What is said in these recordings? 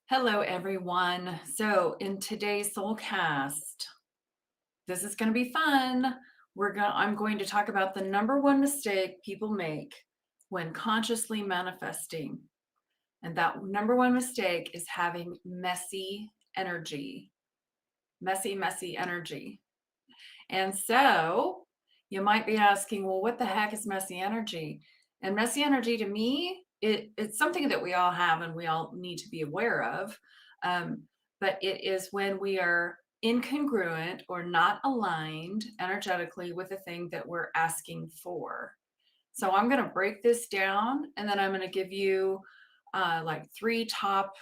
Hello, everyone. So, in today's soulcast, this is going to be fun. I'm going to talk about the number one mistake people make when consciously manifesting. And that number one mistake is having messy energy. Messy energy. And so, you might be asking, well, what the heck is messy energy? And messy energy to me, it's something that we all have and we all need to be aware of. Um, but it is when we are incongruent or not aligned energetically with the thing that we're asking for. So I'm going to break this down and then I'm going to give you like three top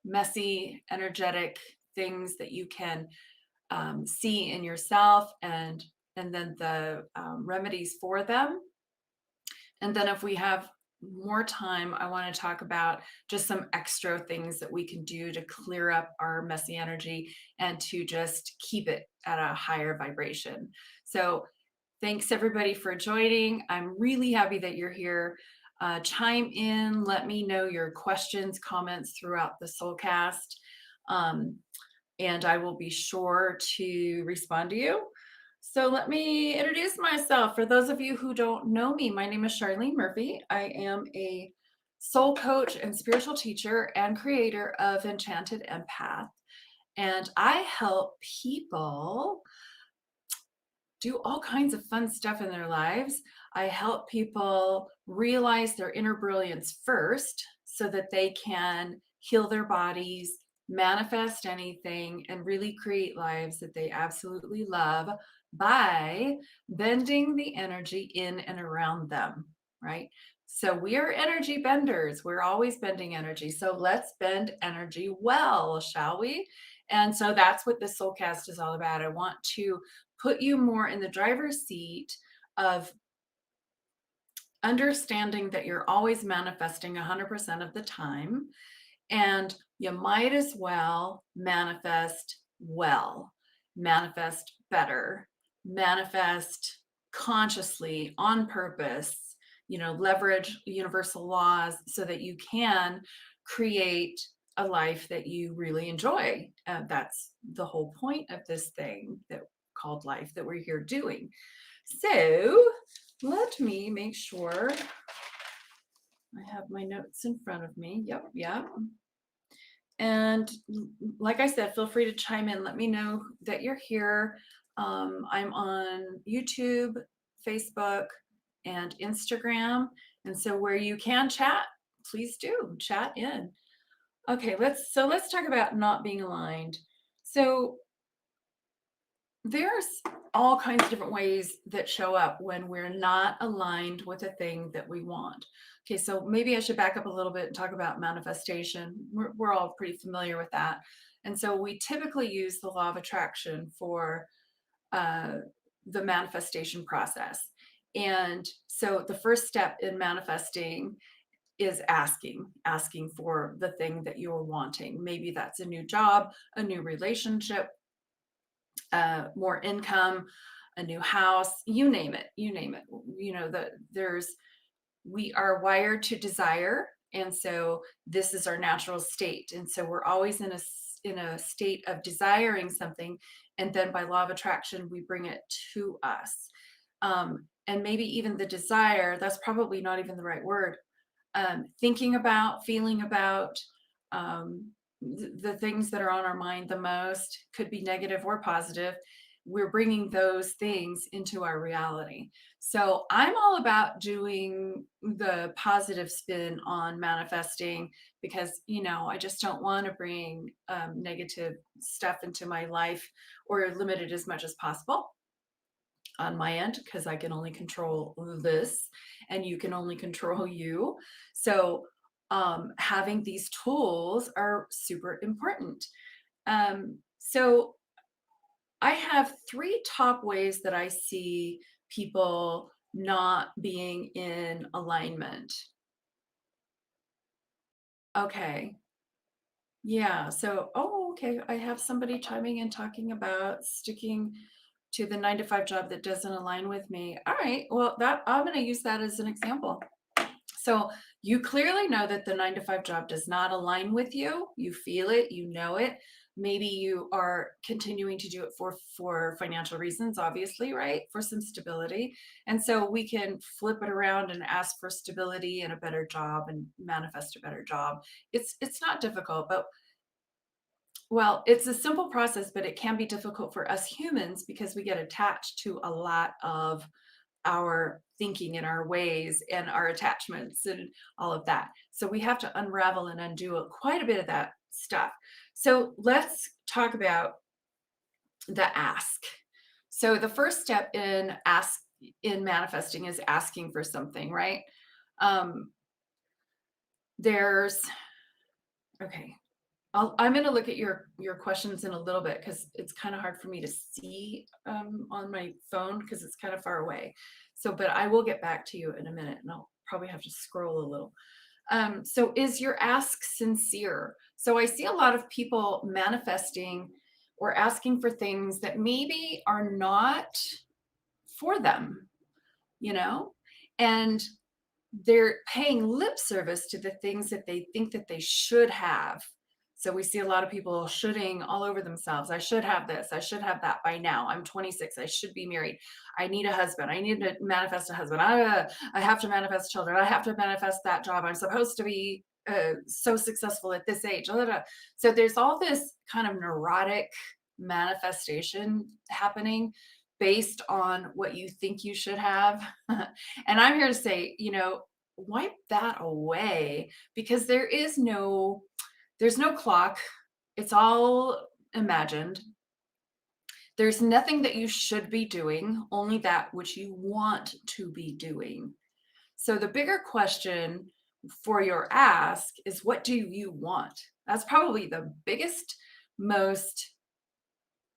messy, energetic things that you can see in yourself and then the remedies for them. And then if we have more time, I want to talk about just some extra things that we can do to clear up our messy energy and to just keep it at a higher vibration. So thanks everybody for joining. I'm really happy that you're here. Chime in, let me know your questions, comments throughout the Soulcast. And I will be sure to respond to you. So let me introduce myself. For those of you who don't know me, my name is Charlene Murphy. I am a soul coach and spiritual teacher and creator of Enchanted Empath. And I help people do all kinds of fun stuff in their lives. I help people realize their inner brilliance first so that they can heal their bodies, manifest anything, and really create lives that they absolutely love by bending the energy in and around them, right? So we are energy benders. We're always bending energy. So let's bend energy well, shall we? And so that's what this Soulcast is all about. I want to put you more in the driver's seat of understanding that you're always manifesting 100% of the time. And you might as well manifest well, manifest better, manifest consciously on purpose, leverage universal laws so that you can create a life that you really enjoy. That's the whole point of this thing that called life that we're here doing. So let me make sure I have my notes in front of me. Yep. And like I said, feel free to chime in. Let me know that you're here. I'm on YouTube, Facebook, and Instagram. And so where you can chat, please do chat in. Okay, let's talk about not being aligned. So there's all kinds of different ways that show up when we're not aligned with a thing that we want. Okay, so maybe I should back up a little bit and talk about manifestation. We're all pretty familiar with that. And so we typically use the law of attraction for the manifestation process. And so the first step in manifesting is asking for the thing that you're wanting. Maybe that's a new job, a new relationship, more income, a new house, you name it. We are wired to desire. And so this is our natural state. And so we're always in a state of desiring something. And then by law of attraction, we bring it to us. And maybe even the desire, that's probably not even the right word. Thinking about, feeling about, the things that are on our mind the most could be negative or positive. We're bringing those things into our reality. So I'm all about doing the positive spin on manifesting because, I just don't want to bring negative stuff into my life or limit it as much as possible on my end because I can only control this and you can only control you. So having these tools are super important. So I have three top ways that I see people not being in alignment. Okay. Yeah. So, okay. I have somebody chiming in talking about sticking to the 9 to 5 job that doesn't align with me. All right. Well, that I'm going to use that as an example. So you clearly know that the 9 to 5 job does not align with you. You feel it, you know it. Maybe you are continuing to do it for financial reasons, obviously, right? For some stability. And so we can flip it around and ask for stability and a better job and manifest a better job. It's not difficult, but well, it's a simple process, but it can be difficult for us humans because we get attached to a lot of our thinking and our ways and our attachments and all of that. So we have to unravel and undo quite a bit of that stuff. So let's talk about the ask. So the first step in manifesting is asking for something, right? Um, there's okay. I'm going to look at your questions in a little bit because it's kind of hard for me to see on my phone because it's kind of far away. So, but I will get back to you in a minute, and I'll probably have to scroll a little. So, is your ask sincere? So, I see a lot of people manifesting or asking for things that maybe are not for them, you know, and they're paying lip service to the things that they think that they should have. So we see a lot of people shoulding all over themselves. I should have this. I should have that by now. I'm 26. I should be married. I need a husband. I need to manifest a husband. I have to manifest children. I have to manifest that job. I'm supposed to be so successful at this age. Blah, blah, blah. So there's all this kind of neurotic manifestation happening based on what you think you should have. And I'm here to say, wipe that away because there's no clock. It's all imagined. There's nothing that you should be doing, only that which you want to be doing. So the bigger question for your ask is, what do you want? That's probably the biggest, most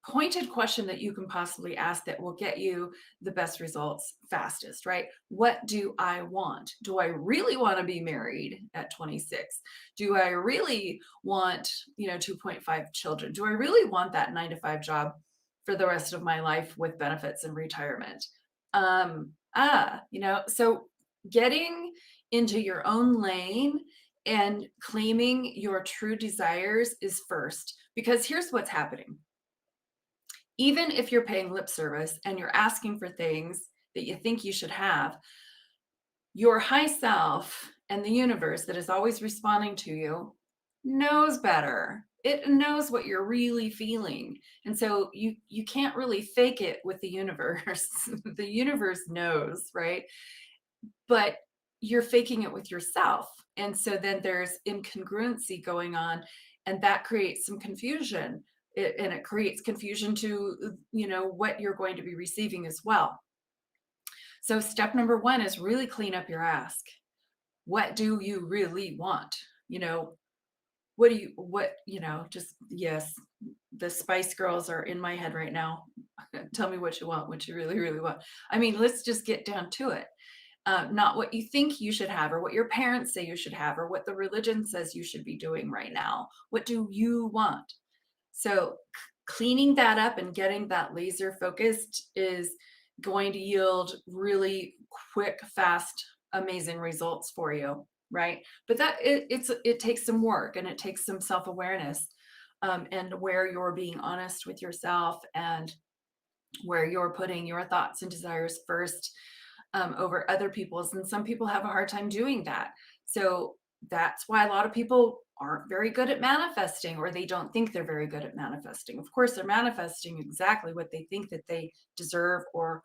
pointed question that you can possibly ask that will get you the best results fastest, right? What do I want? Do I really want to be married at 26? Do I really want, 2.5 children? Do I really want that 9 to 5 job for the rest of my life with benefits and retirement? So getting into your own lane and claiming your true desires is first, because here's what's happening. Even if you're paying lip service and you're asking for things that you think you should have, your high self and the universe that is always responding to you knows better. It knows what you're really feeling. And so you can't really fake it with the universe. The universe knows, right? But you're faking it with yourself. And so then there's incongruency going on, and that creates some confusion. And it creates confusion to, what you're going to be receiving as well. So step number one is really clean up your ask. What do you really want? Just yes, the Spice Girls are in my head right now. Tell me what you want, what you really, really want. I mean, let's just get down to it. Not what you think you should have or what your parents say you should have or what the religion says you should be doing right now. What do you want? So cleaning that up and getting that laser focused is going to yield really quick, fast, amazing results for you, right? But it takes some work and it takes some self-awareness, and where you're being honest with yourself and where you're putting your thoughts and desires first, over other people's. And some people have a hard time doing that. So that's why a lot of people aren't very good at manifesting, or they don't think they're very good at manifesting. Of course, they're manifesting exactly what they think that they deserve, or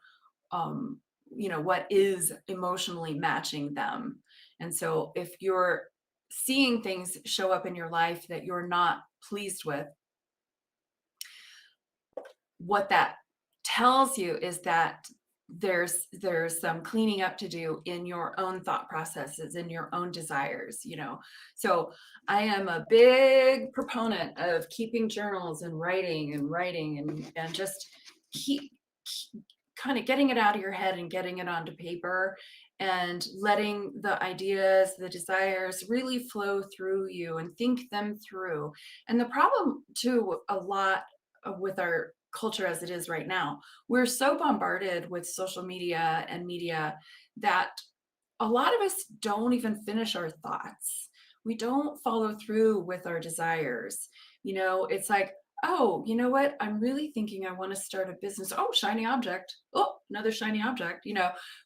what is emotionally matching them. And so if you're seeing things show up in your life that you're not pleased with, what that tells you is that there's some cleaning up to do in your own thought processes, in your own desires. So I am a big proponent of keeping journals and writing and just keep kind of getting it out of your head and getting it onto paper, and letting the ideas, the desires really flow through you and think them through. And the problem too, a lot with our culture as it is right now, we're so bombarded with social media and media that a lot of us don't even finish our thoughts. We don't follow through with our desires. It's like, oh, you know what? I'm really thinking I want to start a business. Oh, shiny object. Oh, another shiny object.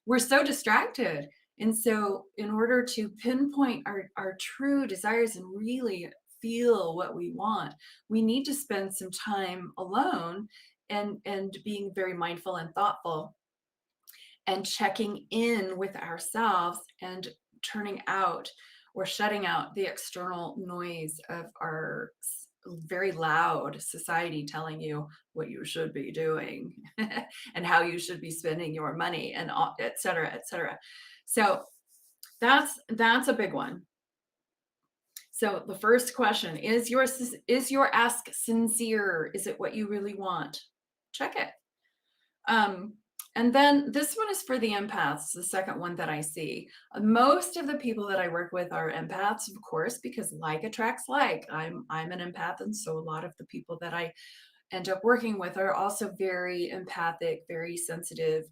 We're so distracted. And so, in order to pinpoint our true desires and really feel what we want, we need to spend some time alone and being very mindful and thoughtful and checking in with ourselves and turning out or shutting out the external noise of our very loud society telling you what you should be doing and how you should be spending your money and et cetera, et cetera. So that's a big one. So the first question is your ask sincere? Is it what you really want? Check it. Um, and then this one is for the empaths, the second one that I see. Most of the people that I work with are empaths, of course, because like attracts like. I'm an empath, and so a lot of the people that I end up working with are also very empathic, very sensitive,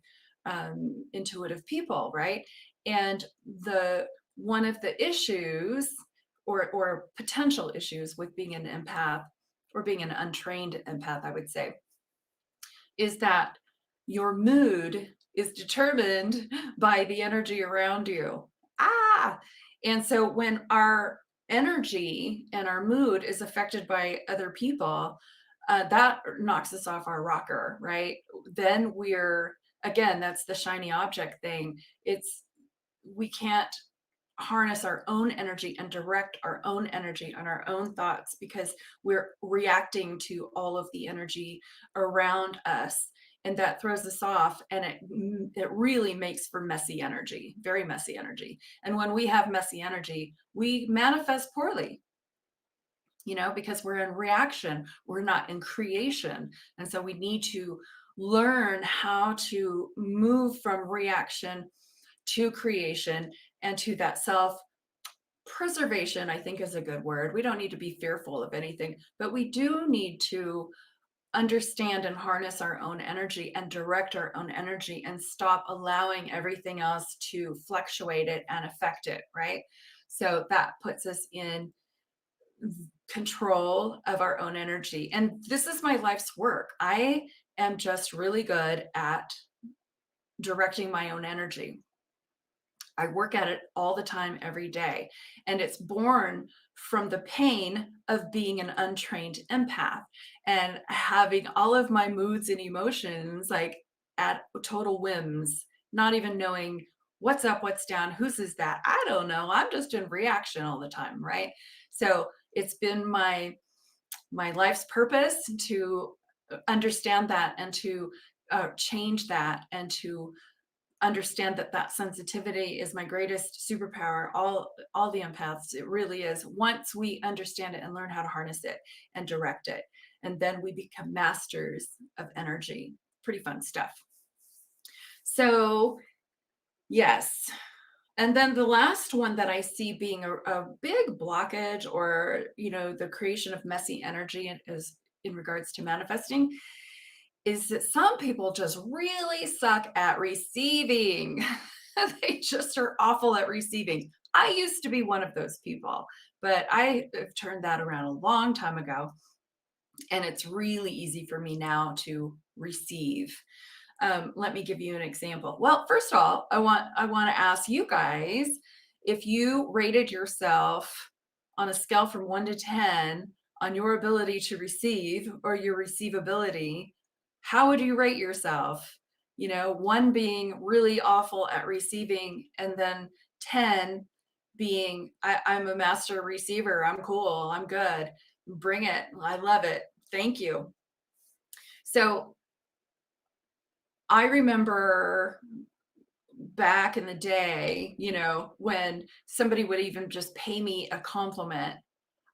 intuitive people, right? And the one of the issues or potential issues with being an empath or being an untrained empath, I would say, is that your mood is determined by the energy around you. Ah! And so when our energy and our mood is affected by other people, that knocks us off our rocker, right? Then again, that's the shiny object thing. We can't harness our own energy and direct our own energy on our own thoughts because we're reacting to all of the energy around us, and that throws us off, and it really makes for messy energy, very messy energy. And when we have messy energy, we manifest poorly, because we're in reaction, we're not in creation. And so we need to learn how to move from reaction to creation and to that self preservation. I think is a good word. We don't need to be fearful of anything, but we do need to understand and harness our own energy and direct our own energy and stop allowing everything else to fluctuate it and affect it, right? So that puts us in control of our own energy. And this is my life's work. I am just really good at directing my own energy. I work at it all the time, every day. And it's born from the pain of being an untrained empath and having all of my moods and emotions like at total whims, not even knowing what's up, what's down, whose is that? I don't know. I'm just in reaction all the time, right? So it's been my life's purpose to understand that and to change that and to understand that sensitivity is my greatest superpower. All the empaths, it really is. Once we understand it and learn how to harness it and direct it, and then we become masters of energy. Pretty fun stuff. So yes. And then the last one that I see being a big blockage, or the creation of messy energy is in regards to manifesting, is that some people just really suck at receiving. They just are awful at receiving. I used to be one of those people, but I have turned that around a long time ago. And it's really easy for me now to receive. Let me give you an example. Well, first of all, I want to ask you guys if you rated yourself on a scale from 1 to 10 on your ability to receive or your receivability. How would you rate yourself? 1 being really awful at receiving, and then 10 being I'm a master receiver. I'm cool. I'm good. Bring it. I love it. Thank you. So I remember back in the day, when somebody would even just pay me a compliment,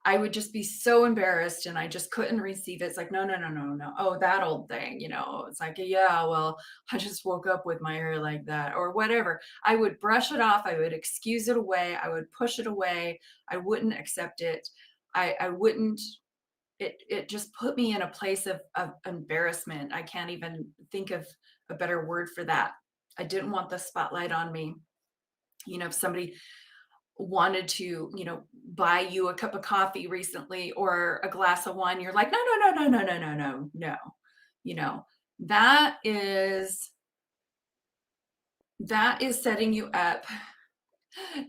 I would just be so embarrassed and I just couldn't receive it. It's like, no, no, no, no, no. Oh, that old thing, it's like, yeah, well, I just woke up with my hair like that or whatever. I would brush it off. I would excuse it away. I would push it away. I wouldn't accept it. I wouldn't it just put me in a place of embarrassment. I can't even think of a better word for that. I didn't want the spotlight on me. If somebody wanted to, buy you a cup of coffee recently or a glass of wine, you're like, no, no, no, no, no, no, no, no, no. You know, that is that is setting you up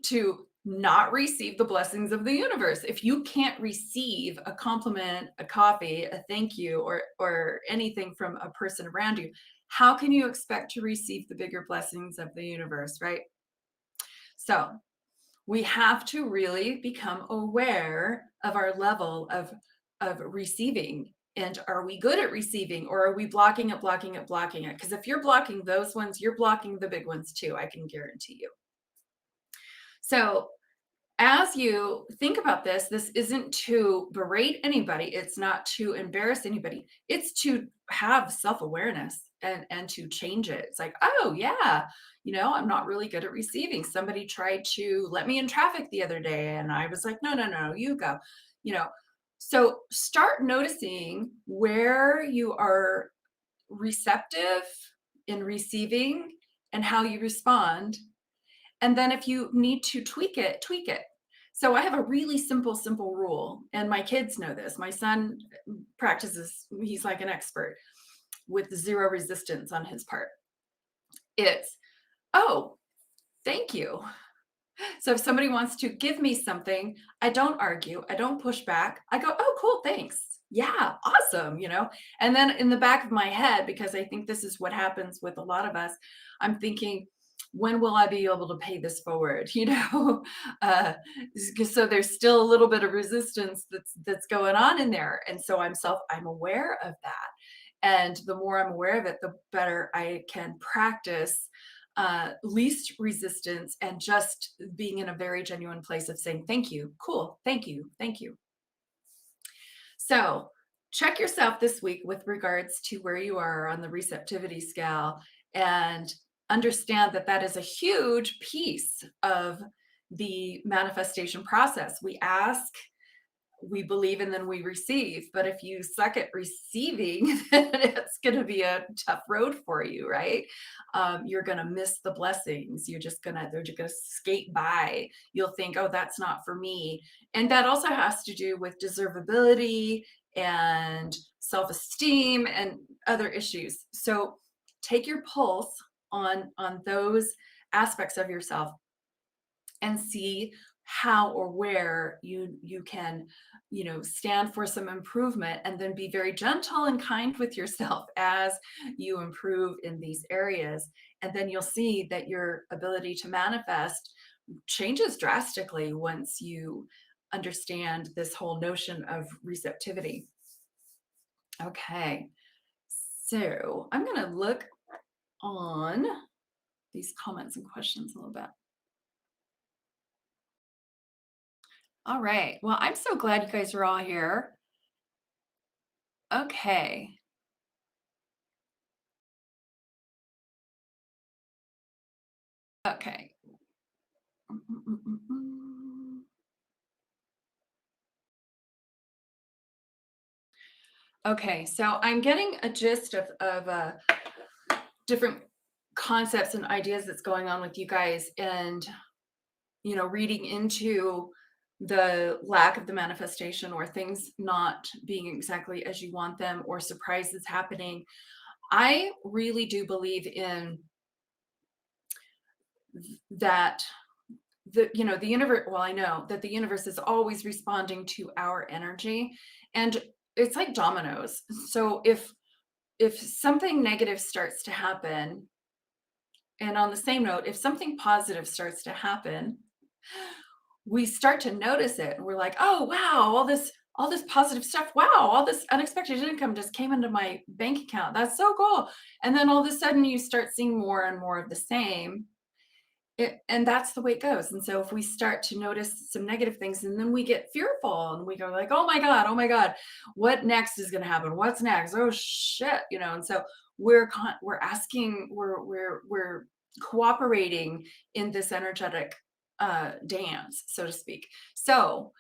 to not receive the blessings of the universe. If you can't receive a compliment, a coffee, a thank you, or anything from a person around you, how can you expect to receive the bigger blessings of the universe, right? So we have to really become aware of our level of receiving. And are we good at receiving, or are we blocking it, blocking it, blocking it? Because if you're blocking those ones, you're blocking the big ones too, I can guarantee you. So as you think about this isn't to berate anybody. It's not to embarrass anybody. It's to have self-awareness and to change it. It's like, oh yeah, I'm not really good at receiving. Somebody tried to let me in traffic the other day, and I was like, no, no, no, you go. You know, so start noticing where you are receptive in receiving and how you respond, and then if you need to tweak it, tweak it. So I have a really simple rule, and my kids know this. My son practices, he's like an expert with zero resistance on his part. It's, oh, thank you. So if somebody wants to give me something, I don't argue, I don't push back. I go, oh, cool, thanks. Yeah, awesome, And then in the back of my head, because I think this is what happens with a lot of us, I'm thinking, when will I be able to pay this forward? uh, so there's still a little bit of resistance that's going on in there, and so I'm aware of that, and the more I'm aware of it, the better I can practice least resistance and just being in a very genuine place of saying, thank you, cool, thank you, thank you. So check yourself this week with regards to where you are on the receptivity scale, and understand that that is a huge piece of the manifestation process. We ask, we believe, and then we receive. But if you suck at receiving, then it's going to be a tough road for you, right? You're going to miss the blessings. They're just going to skate by. You'll think, oh, that's not for me. And that also has to do with deservability and self-esteem and other issues. So take your pulse on those aspects of yourself and see how or where you can stand for some improvement, and then be very gentle and kind with yourself as you improve in these areas. And then you'll see that your ability to manifest changes drastically once you understand this whole notion of receptivity. Okay, so I'm going to look on these comments and questions a little bit. All right. Well, I'm so glad you guys are all here. Okay. Okay. Okay, so I'm getting a gist of different concepts and ideas that's going on with you guys, and reading into the lack of the manifestation, or things not being exactly as you want them, or surprises happening. I really do believe in that the universe, well, I know that the universe is always responding to our energy, and it's like dominoes. So if something negative starts to happen, and on the same note, if something positive starts to happen, we start to notice it, and we're like, oh wow, all this positive stuff, wow, all this unexpected income just came into my bank account, that's so cool. And then all of a sudden you start seeing more and more of the same. And that's the way it goes. And so if we start to notice some negative things, and then we get fearful, and we go like, oh my God, what next is going to happen? What's next? Oh shit. And so we're asking, we're cooperating in this energetic dance, so to speak. So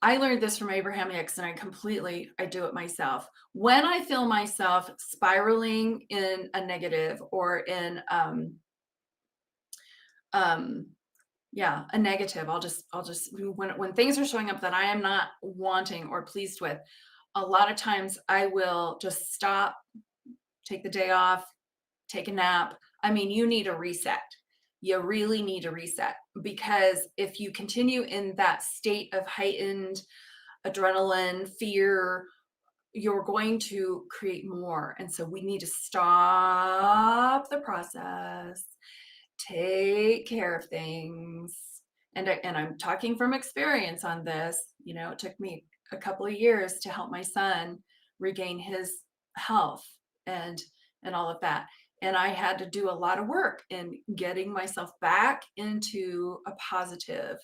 I learned this from Abraham Hicks, and I do it myself. When I feel myself spiraling in a negative, or in um, yeah, a negative. I'll just when things are showing up that I am not wanting or pleased with, a lot of times I will just stop, take the day off, take a nap. I mean, you need a reset. You really need a reset, because if you continue in that state of heightened adrenaline, fear, you're going to create more. And so we need to stop the process, take care of things. And I'm talking from experience on this. It took me a couple of years to help my son regain his health and and all of that. And I had to do a lot of work in getting myself back into a positive,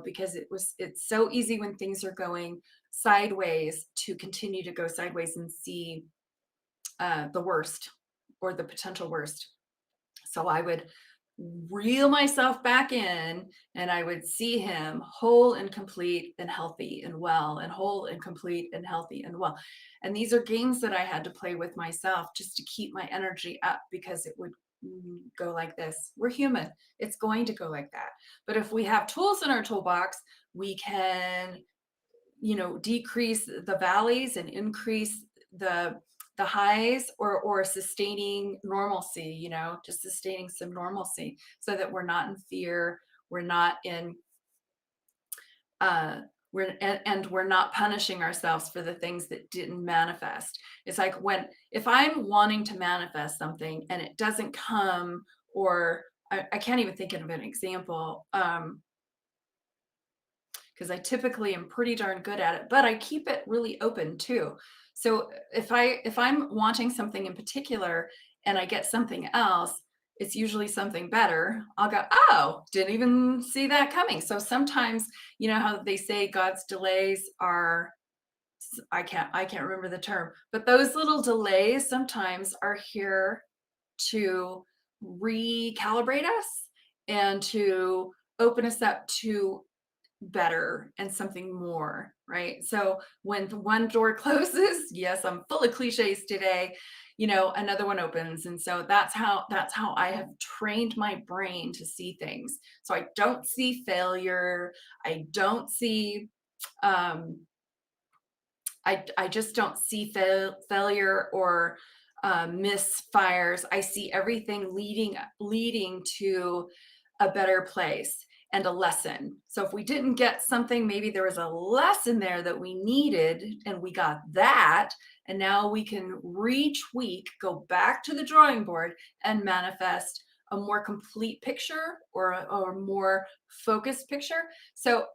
because it's so easy when things are going sideways to continue to go sideways and see the worst or the potential worst. So I would reel myself back in, and I would see him whole and complete and healthy and well, and whole and complete and healthy and well. And these are games that I had to play with myself just to keep my energy up, because it would go like this. We're human. It's going to go like that. But if we have tools in our toolbox, we can, decrease the valleys and increase the highs, or sustaining normalcy, just sustaining some normalcy, so that we're not in fear, we're not in and we're not punishing ourselves for the things that didn't manifest. It's like, if I'm wanting to manifest something and it doesn't come, or I can't even think of an example, because I typically am pretty darn good at it, but I keep it really open too. So if I'm wanting something in particular and I get something else, it's usually something better. I'll go, oh, didn't even see that coming. So sometimes, how they say God's delays are, I can't remember the term, but those little delays sometimes are here to recalibrate us and to open us up to better and something more, right? So when the one door closes, yes, I'm full of cliches today, another one opens. And so that's how I have trained my brain to see things. So I don't see failure. I don't see um I just don't see failure or misfires. I see everything leading to a better place and a lesson. So if we didn't get something, maybe there was a lesson there that we needed, and we got that. And now we can retweak, go back to the drawing board, and manifest a more complete picture, or a more focused picture. So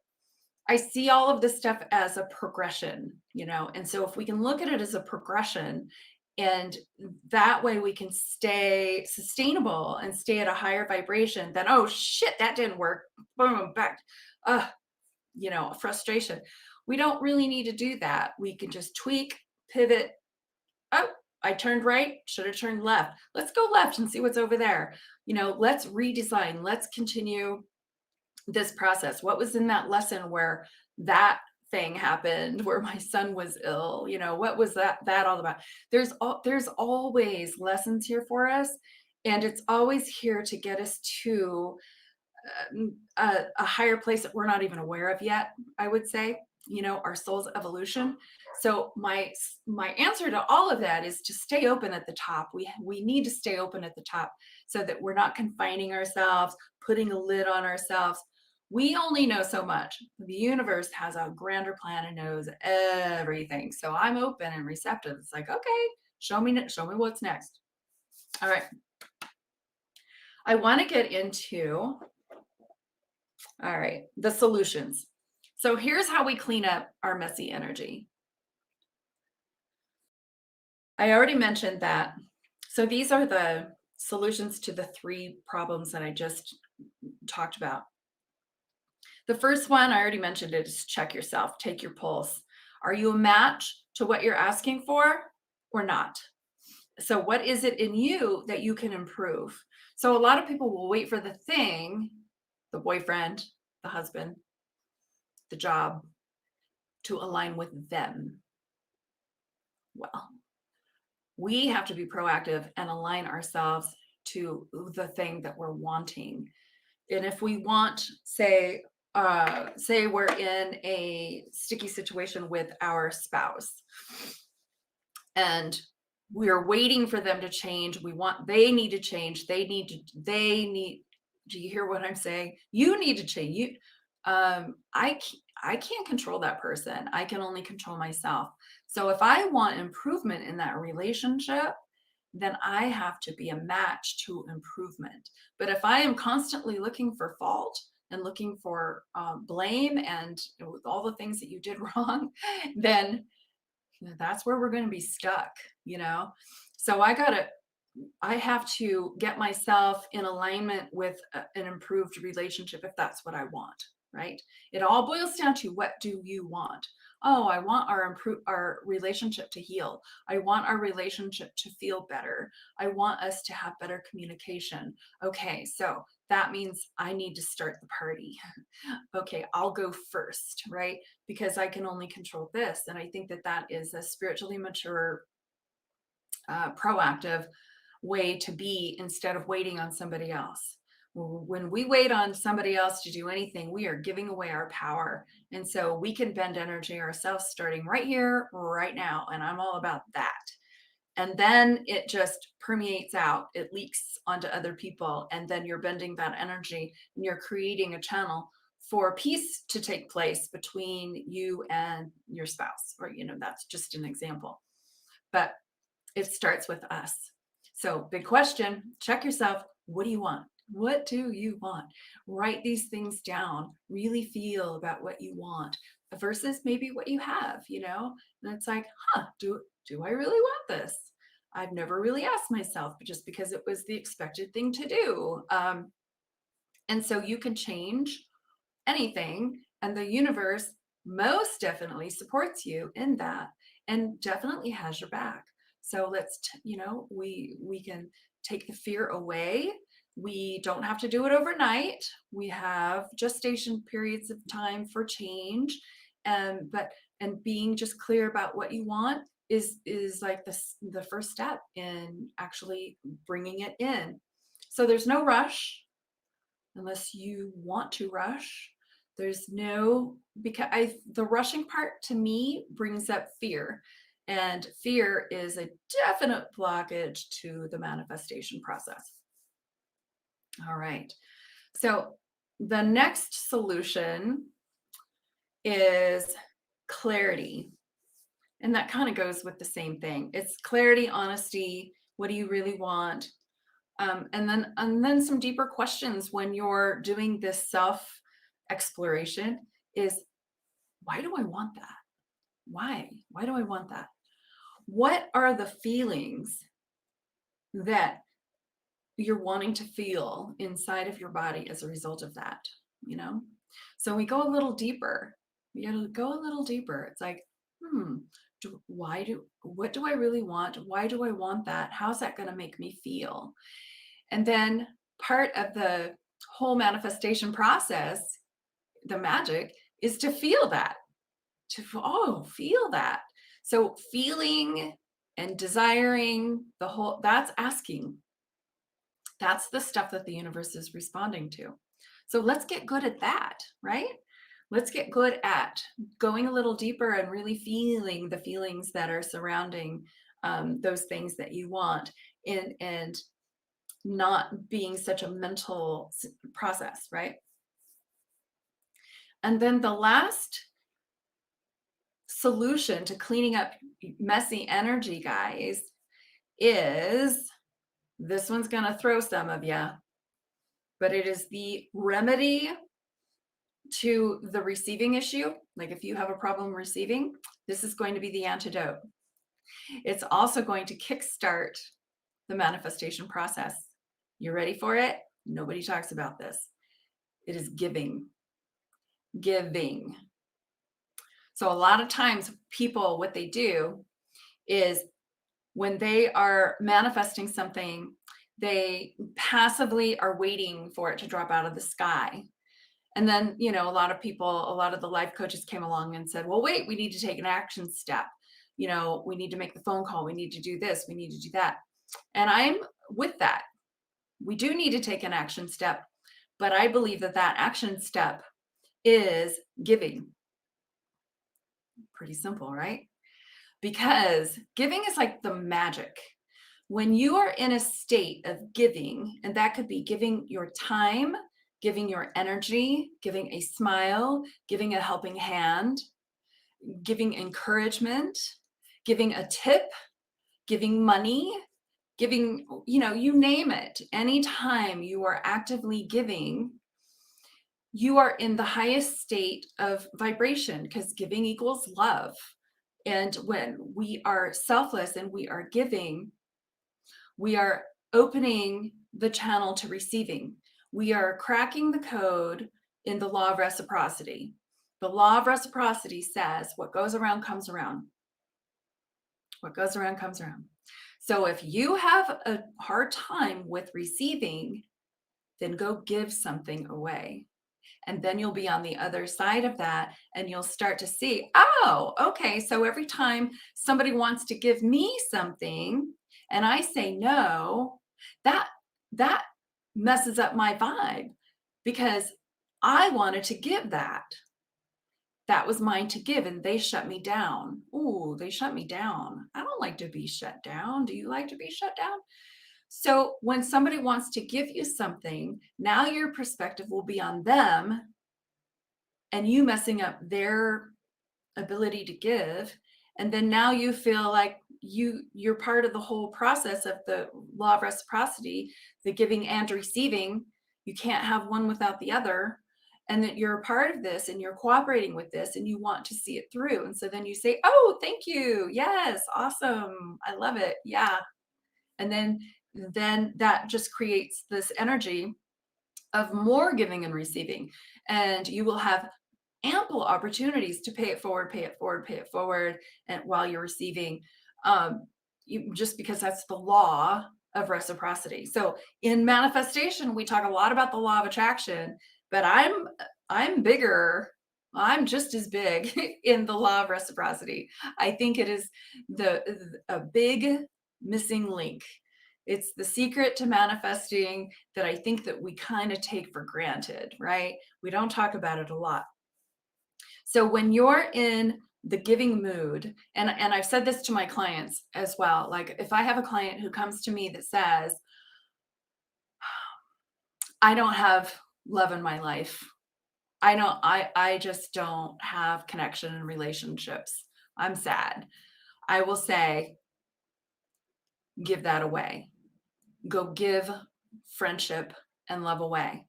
I see all of this stuff as a progression, and so if we can look at it as a progression, and that way we can stay sustainable and stay at a higher vibration, then, oh shit, that didn't work. Boom, back. Uh, frustration. We don't really need to do that. We can just tweak, pivot. Oh, I turned right, should have turned left. Let's go left and see what's over there. Let's redesign. Let's continue this process. What was in that lesson where that thing happened, where my son was ill? What was that all about? There's always lessons here for us, and it's always here to get us to a higher place that we're not even aware of yet, I would say, our soul's evolution. So my answer to all of that is to stay open at the top. We need to stay open at the top, so that we're not confining ourselves, putting a lid on ourselves. We only know so much. The universe has a grander plan and knows everything. So I'm open and receptive. It's like, okay, show me what's next. All right. I want to get into, all right, the solutions. So here's how we clean up our messy energy. I already mentioned that. So these are the solutions to the 3 problems that I just talked about. The first one, I already mentioned it, is check yourself, take your pulse. Are you a match to what you're asking for or not? So what is it in you that you can improve? So a lot of people will wait for the thing, the boyfriend, the husband, the job, to align with them. Well, we have to be proactive and align ourselves to the thing that we're wanting. And if we want, say we're in a sticky situation with our spouse and we're waiting for them to change. They need to change. Do you hear what I'm saying? You need to change. I can't control that person. I can only control myself. So if I want improvement in that relationship, then I have to be a match to improvement. But if I am constantly looking for fault and looking for blame and all the things that you did wrong, then that's where we're going to be stuck, you know? So I have to get myself in alignment with an improved relationship if that's what I want, right? It all boils down to, what do you want? Oh, I want our relationship to heal. I want our relationship to feel better. I want us to have better communication. Okay, so that means I need to start the party. Okay, I'll go first, right? Because I can only control this. And I think that that is a spiritually mature, proactive way to be instead of waiting on somebody else. When we wait on somebody else to do anything, we are giving away our power. And so we can bend energy ourselves starting right here, right now. And I'm all about that. And then it just permeates out, it leaks onto other people. And then you're bending that energy and you're creating a channel for peace to take place between you and your spouse. Or, that's just an example. But it starts with us. So, big question, check yourself. What do you want? What do you want? Write these things down. Really feel about what you want versus maybe what you have, And it's like, do I really want this? I've never really asked myself, but just because it was the expected thing to do. And so you can change anything, and the universe most definitely supports you in that and definitely has your back. So we can take the fear away. We don't have to do it overnight. We have gestation periods of time for change. And being just clear about what you want is like the first step in actually bringing it in. So there's no rush unless you want to rush. There's no, because the rushing part to me brings up fear. And fear is a definite blockage to the manifestation process. All right. So the next solution is clarity. And that kind of goes with the same thing. It's clarity, honesty. What do you really want? And then some deeper questions when you're doing this self exploration is, why do I want that? Why do I want that? What are the feelings that you're wanting to feel inside of your body as a result of that? You know? So we go a little deeper. We gotta go a little deeper. It's like, what do I really want? Why do I want that? How's that going to make me feel? And then part of the whole manifestation process, the magic, is to feel that, feel that. So feeling and desiring that's asking. That's the stuff that the universe is responding to. So let's get good at that, right? Let's get good at going a little deeper and really feeling the feelings that are surrounding those things that you want, and not being such a mental process, right? And then the last solution to cleaning up messy energy, guys, is this one's going to throw some of you, but it is the remedy to the receiving issue. Like if you have a problem receiving, this is going to be the antidote. It's also going to kickstart the manifestation process. You ready for it? Nobody talks about this. It is giving. Giving. So a lot of times people, what they do is when they are manifesting something, they passively are waiting for it to drop out of the sky. And then, a lot of the life coaches came along and said, well, wait, we need to take an action step. We need to make the phone call. We need to do this. We need to do that. And I'm with that. We do need to take an action step, But I believe that that action step is giving. Pretty simple, right? Because giving is like the magic. When you are in a state of giving, and that could be giving your time, giving your energy, giving a smile, giving a helping hand, giving encouragement, giving a tip, giving money, giving, you name it. Anytime you are actively giving, you are in the highest state of vibration because giving equals love. And when we are selfless and we are giving, we are opening the channel to receiving. We are cracking the code in the law of reciprocity. The law of reciprocity says what goes around comes around. What goes around comes around. So if you have a hard time with receiving, then go give something away. And then you'll be on the other side of that and you'll start to see, oh, okay, so every time somebody wants to give me something and I say no, that that messes up my vibe because I wanted to give that. That was mine to give and they shut me down. Ooh, they shut me down. I don't like to be shut down. Do you like to be shut down? So when somebody wants to give you something, now your perspective will be on them and you messing up their ability to give, and then now you feel like you're part of the whole process of the law of reciprocity, the giving and receiving. You can't have one without the other, and that you're a part of this and you're cooperating with this and you want to see it through, and so then you say, oh, thank you, yes, awesome, I love it, yeah. And then that just creates this energy of more giving and receiving, and you will have ample opportunities to pay it forward, pay it forward, pay it forward, and while you're receiving, just because that's the law of reciprocity. So in manifestation, we talk a lot about the law of attraction, but I'm bigger. I'm just as big in the law of reciprocity. I think it is a big missing link. It's the secret to manifesting that I think that we kind of take for granted, right? We don't talk about it a lot. So when you're in the giving mood, and I've said this to my clients as well, like if I have a client who comes to me that says, I don't have love in my life. I just don't have connection in relationships. I'm sad. I will say, give that away. Go give friendship and love away.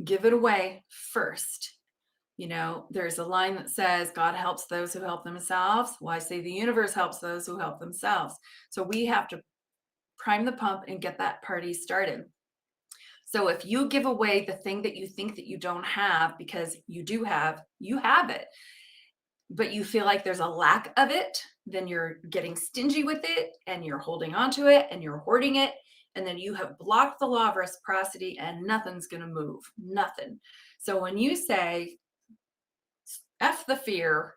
Give it away first. There's a line that says, God helps those who help themselves. Well, I say the universe helps those who help themselves. So we have to prime the pump and get that party started. So if you give away the thing that you think that you don't have, because you have it, but you feel like there's a lack of it, then you're getting stingy with it and you're holding on to it and you're hoarding it. And then you have blocked the law of reciprocity and nothing's going to move. Nothing. So when you say, F the fear,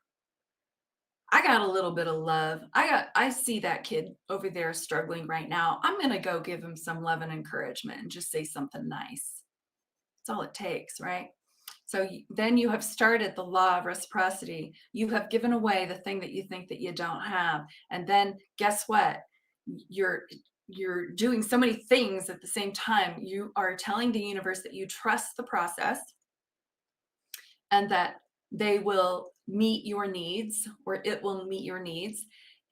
I got a little bit of love. I see that kid over there struggling right now. I'm going to go give him some love and encouragement and just say something nice. That's all it takes, right? So then you have started the law of reciprocity. You have given away the thing that you think that you don't have. And then guess what? You're doing so many things at the same time. You are telling the universe that you trust the process and that they will meet your needs, or it will meet your needs.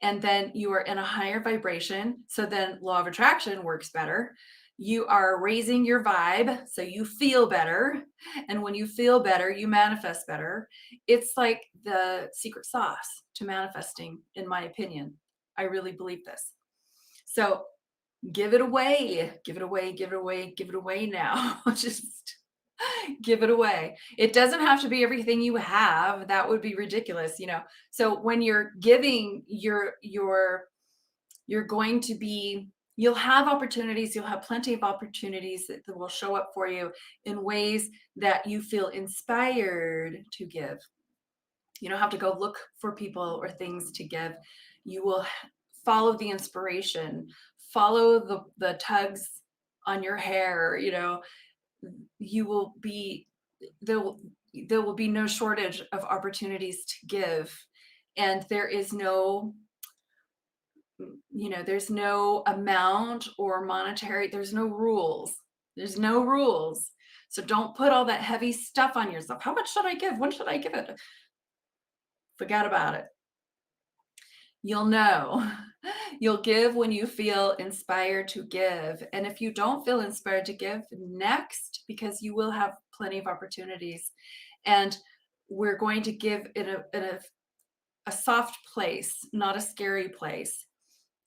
And then you are in a higher vibration. So then law of attraction works better. You are raising your vibe, so you feel better. And when you feel better, you manifest better. It's like the secret sauce to manifesting, in my opinion. I really believe this. So give it away, give it away, give it away, give it away now. Just give it away. It doesn't have to be everything you have. That would be ridiculous. So when you're giving, you're going to be, you'll have opportunities, you'll have plenty of opportunities that will show up for you in ways that you feel inspired to give. You don't have to go look for people or things to give. You will follow the inspiration, follow the tugs on your hair, you will be there will there will be no shortage of opportunities to give, and there is no, there's no amount or monetary, there's no rules. There's no rules. So don't put all that heavy stuff on yourself. How much should I give? When should I give it? Forget about it. You'll know. You'll give when you feel inspired to give. And if you don't feel inspired to give, next, because you will have plenty of opportunities. And we're going to give in a soft place, not a scary place.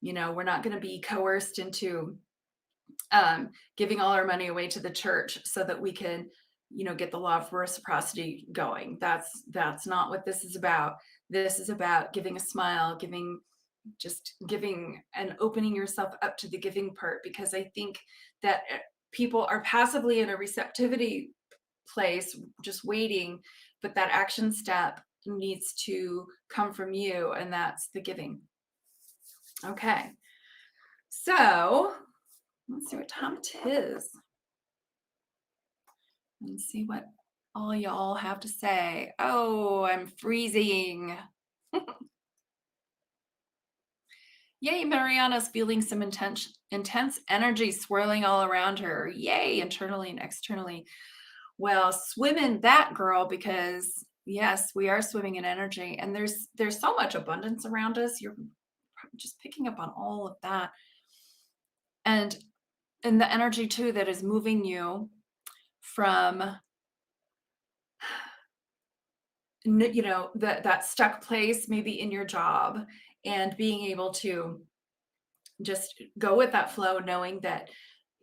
We're not going to be coerced into giving all our money away to the church so that we can, get the law of reciprocity going. That's not what this is about. This is about giving a smile, just giving and opening yourself up to the giving part, because I think that people are passively in a receptivity place, just waiting, but that action step needs to come from you, and that's the giving. Okay. So let's see what time it is. Let's see what all y'all have to say. Oh, I'm freezing. Yay, Mariana's feeling some intense energy swirling all around her. Yay, internally and externally. Well, swim in that, girl, because yes, we are swimming in energy, and there's so much abundance around us. You're just picking up on all of that. And the energy too that is moving you from that stuck place maybe in your job, and being able to just go with that flow, knowing that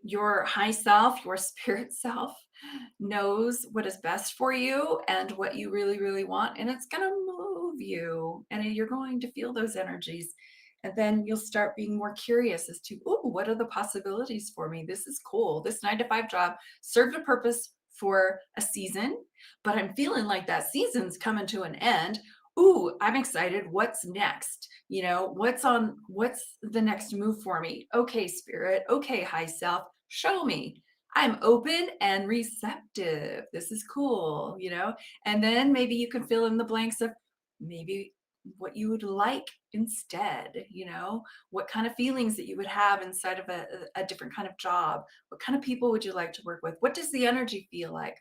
your high self, your spirit self, knows what is best for you and what you really, really want. And it's going to move you, and you're going to feel those energies. And then you'll start being more curious as to, oh, what are the possibilities for me? This is cool. This 9 to 5 job served a purpose for a season, but I'm feeling like that season's coming to an end. Ooh, I'm excited. What's next? What's the next move for me? Okay, spirit. Okay, high self, show me. I'm open and receptive. This is cool. And then maybe you can fill in the blanks of maybe what you would like instead, what kind of feelings that you would have inside of a different kind of job. What kind of people would you like to work with? What does the energy feel like?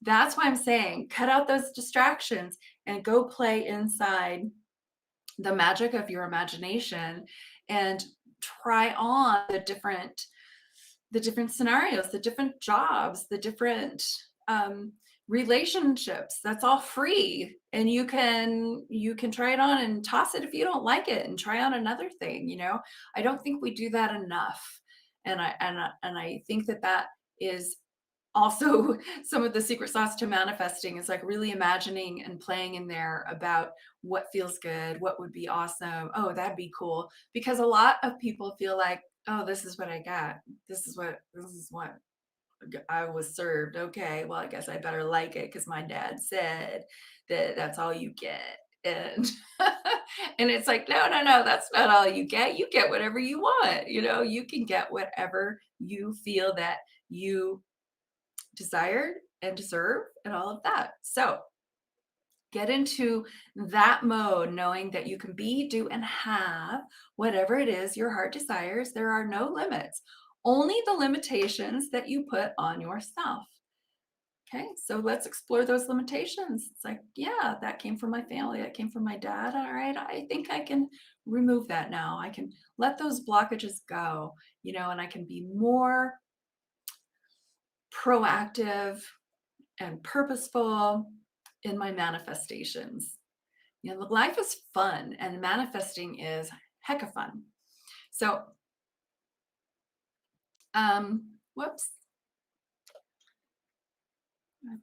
That's why I'm saying cut out those distractions and go play inside the magic of your imagination, and try on the different scenarios, the different jobs, the different relationships. That's all free, and you can try it on and toss it if you don't like it, and try on another thing. I don't think we do that enough, and I think that is also some of the secret sauce to manifesting, is like really imagining and playing in there about what feels good, what would be awesome. Oh, that'd be cool. Because a lot of people feel like, oh, this is what I got. This is what I was served. Okay, well, I guess I better like it because my dad said that that's all you get. And and it's like, no, no, no, that's not all you get. You get whatever you want. You can get whatever you feel that you desired and deserve, and all of that. So get into that mode, knowing that you can be, do, and have whatever it is your heart desires. There are no limits, only the limitations that you put on yourself. Okay, so let's explore those limitations. It's like, yeah, that came from my family, that came from my dad. All right, I think I can remove that now. I can let those blockages go, and I can be more proactive and purposeful in my manifestations. Life is fun, and manifesting is heck of fun. So, whoops. I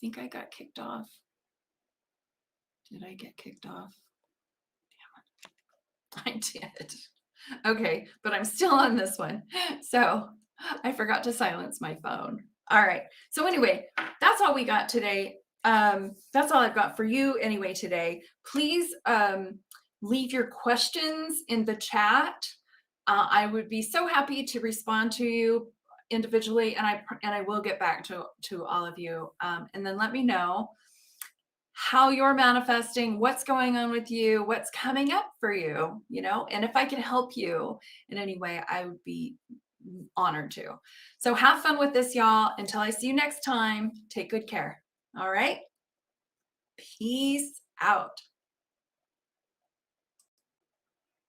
think I got kicked off. Did I get kicked off? Damn it. I did. Okay, but I'm still on this one. So I forgot to silence my phone. All right. So anyway, that's all we got today. That's all I've got for you anyway today. Please leave your questions in the chat. I would be so happy to respond to you individually, and I will get back to all of you. And then let me know how you're manifesting, what's going on with you, what's coming up for you, and if I can help you in any way, I would be honored to. So have fun with this, y'all. Until I see you next time, take good care. All right. Peace out.